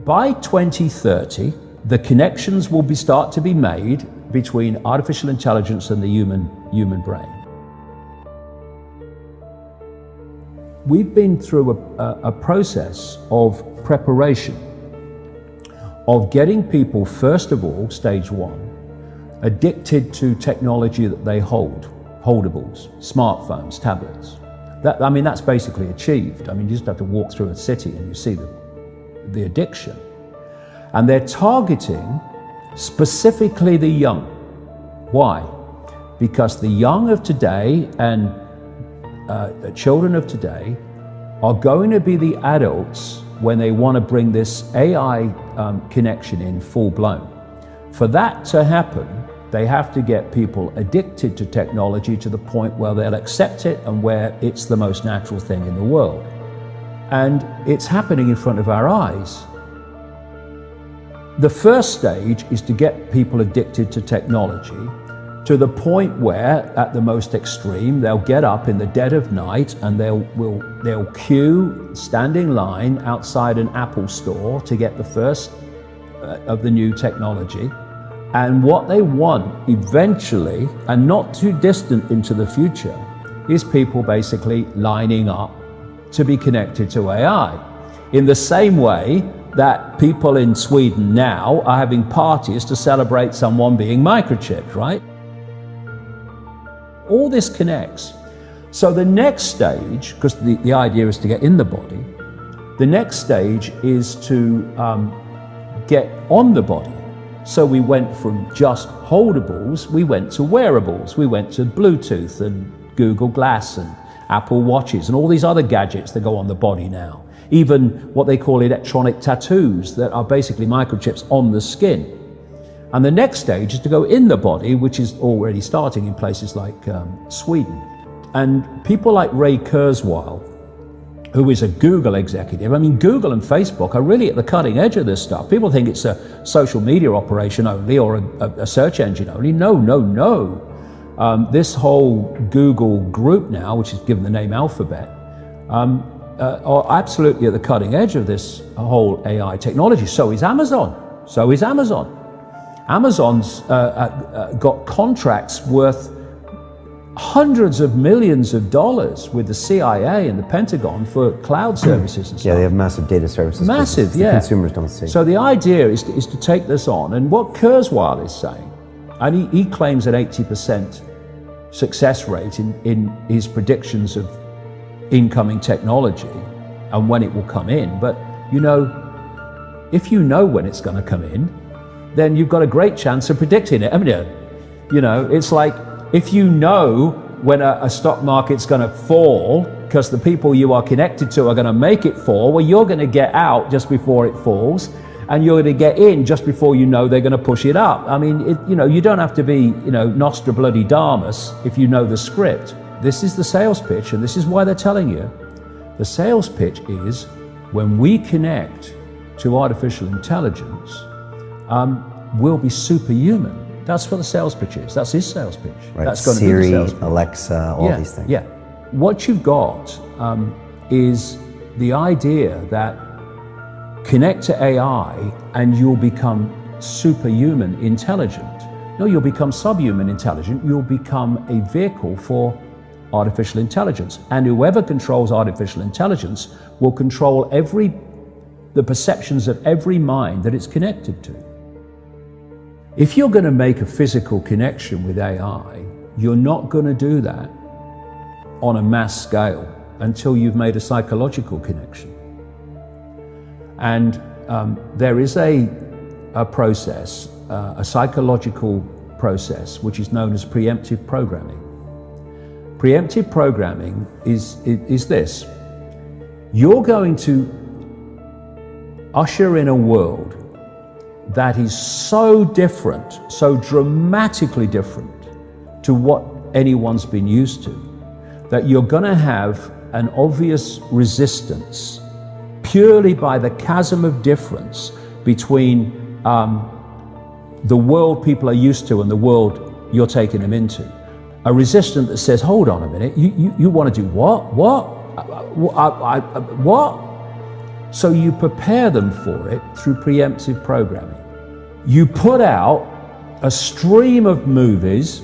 by 2030, the connections will start to be made between artificial intelligence and the human brain. We've been through a process of preparation, of getting people, first of all, stage one, addicted to technology that they hold, holdables, smartphones, tablets. That's basically achieved. You just have to walk through a city and you see the addiction. And they're targeting specifically the young. Why? Because the young of today and the children of today are going to be the adults when they want to bring this AI connection in full blown. For that to happen, they have to get people addicted to technology to the point where they'll accept it and where it's the most natural thing in the world. And it's happening in front of our eyes. The first stage is to get people addicted to technology to the point where, at the most extreme, they'll get up in the dead of night and they'll queue, stand in line outside an Apple store to get the first of the new technology. And what they want eventually, and not too distant into the future, is people basically lining up to be connected to AI. In the same way that people in Sweden now are having parties to celebrate someone being microchipped, right? All this connects. So the next stage, because the idea is to get in the body, the next stage is to get on the body. So we went from just holdables, we went to wearables, we went to Bluetooth and Google Glass and Apple Watches and all these other gadgets that go on the body now. Even what they call electronic tattoos that are basically microchips on the skin. And the next stage is to go in the body, which is already starting in places like Sweden. And people like Ray Kurzweil, who is a Google executive. Google and Facebook are really at the cutting edge of this stuff. People think it's a social media operation only or a search engine only. No. This whole Google group now, which is given the name Alphabet, are absolutely at the cutting edge of this whole AI technology. So is Amazon. Amazon's got contracts worth hundreds of millions of dollars with the CIA and the Pentagon for cloud services and stuff. Yeah, they have massive data services. Massive, yeah. The consumers don't see. So the idea is to take this on. And what Kurzweil is saying, and he claims an 80% success rate in his predictions of incoming technology and when it will come in. But if you know when it's going to come in, then you've got a great chance of predicting it, haven't you? It's like, if you know when a stock market's going to fall because the people you are connected to are going to make it fall, well, you're going to get out just before it falls, and you're going to get in just before you know they're going to push it up. You don't have to be, Nostradamus if you know the script. This is the sales pitch, and this is why they're telling you. The sales pitch is, when we connect to artificial intelligence, we'll be superhuman. That's what the sales pitch is. That's his sales pitch. Right. That's going Siri, to be the sales pitch. Alexa, all these things. Yeah. What you've got is the idea that connect to AI and you'll become superhuman intelligent. No, you'll become subhuman intelligent. You'll become a vehicle for artificial intelligence. And whoever controls artificial intelligence will control the perceptions of every mind that it's connected to. If you're going to make a physical connection with AI, you're not going to do that on a mass scale until you've made a psychological connection. And there is a process, a psychological process, which is known as preemptive programming. Preemptive programming is this. You're going to usher in a world that is so different, so dramatically different to what anyone's been used to, that you're going to have an obvious resistance purely by the chasm of difference between the world people are used to and the world you're taking them into. A resistance that says, hold on a minute, you want to do what? What? So you prepare them for it through preemptive programming. You put out a stream of movies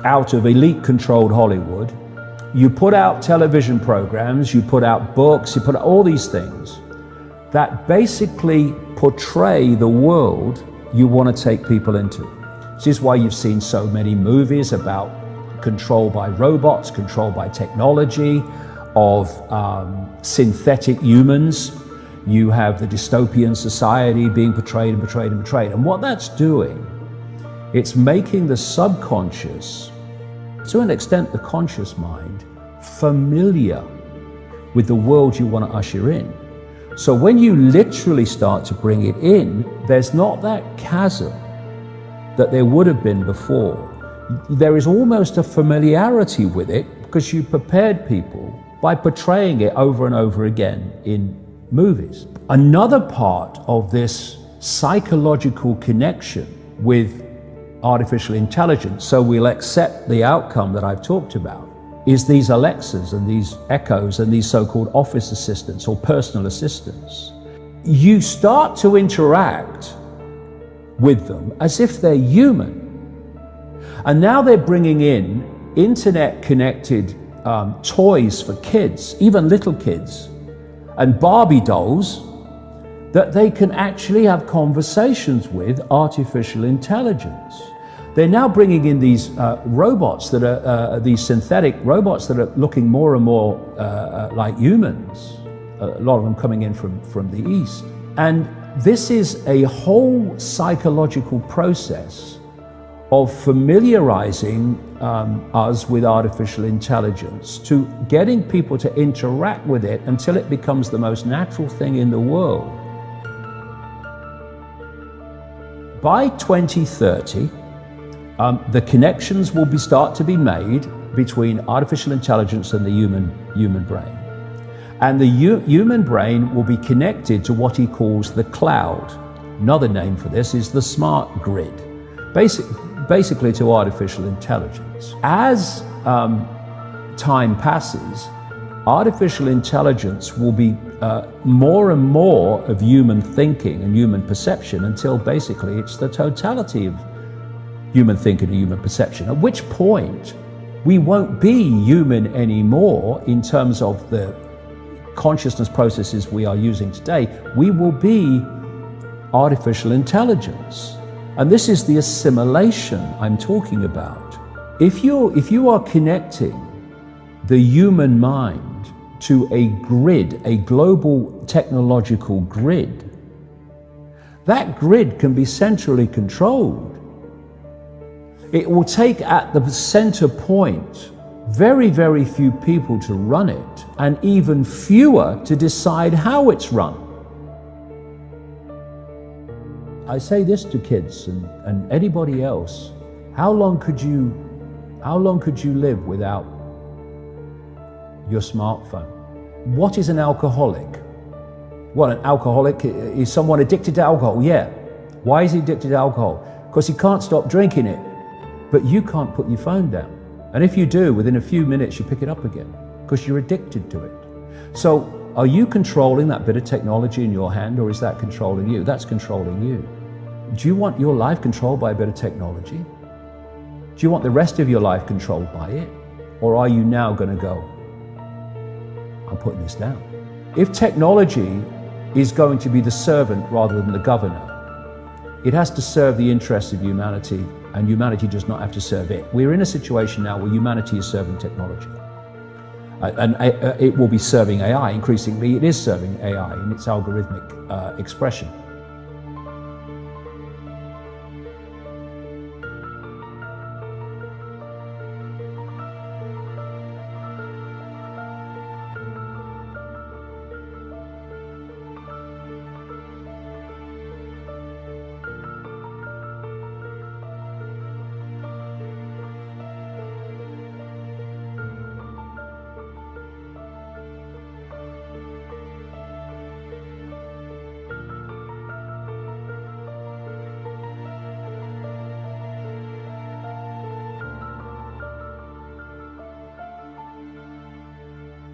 out of elite-controlled Hollywood. You put out television programs, you put out books, you put out all these things that basically portray the world you want to take people into. This is why you've seen so many movies about control by robots, control by technology, of synthetic humans. You have the dystopian society being portrayed and portrayed and portrayed. And what that's doing, it's making the subconscious, to an extent the conscious mind, familiar with the world you want to usher in. So when you literally start to bring it in, there's not that chasm that there would have been before. There is almost a familiarity with it because you prepared people by portraying it over and over again in movies. Another part of this psychological connection with artificial intelligence, so we'll accept the outcome that I've talked about, is these Alexas and these Echoes and these so-called office assistants or personal assistants. You start to interact with them as if they're human. And now they're bringing in internet-connected toys for kids, even little kids, and Barbie dolls that they can actually have conversations with artificial intelligence. They're now bringing in these robots that are these synthetic robots that are looking more and more like humans. A lot of them coming in from the East. And this is a whole psychological process of familiarizing us with artificial intelligence, to getting people to interact with it until it becomes the most natural thing in the world. By 2030, the connections will start to be made between artificial intelligence and the human brain. And the human brain will be connected to what he calls the cloud. Another name for this is the smart grid, basically to artificial intelligence. As time passes, artificial intelligence will be more and more of human thinking and human perception until basically it's the totality of human thinking and human perception, at which point we won't be human anymore in terms of the consciousness processes we are using today. We will be artificial intelligence. And this is the assimilation I'm talking about. If you are connecting the human mind to a grid, a global technological grid, that grid can be centrally controlled. It will take at the center point very, very few people to run it, and even fewer to decide how it's run. I say this to kids and anybody else: how long could you live without your smartphone? What is an alcoholic? Well, an alcoholic is someone addicted to alcohol. Yeah. Why is he addicted to alcohol? Because he can't stop drinking it. But you can't put your phone down. And if you do, within a few minutes you pick it up again because you're addicted to it. So are you controlling that bit of technology in your hand, or is that controlling you? That's controlling you. Do you want your life controlled by a bit of technology? Do you want the rest of your life controlled by it? Or are you now going to go, I'm putting this down? If technology is going to be the servant rather than the governor, it has to serve the interests of humanity, and humanity does not have to serve it. We're in a situation now where humanity is serving technology. And it will be serving AI. Increasingly, it is serving AI in its algorithmic expression.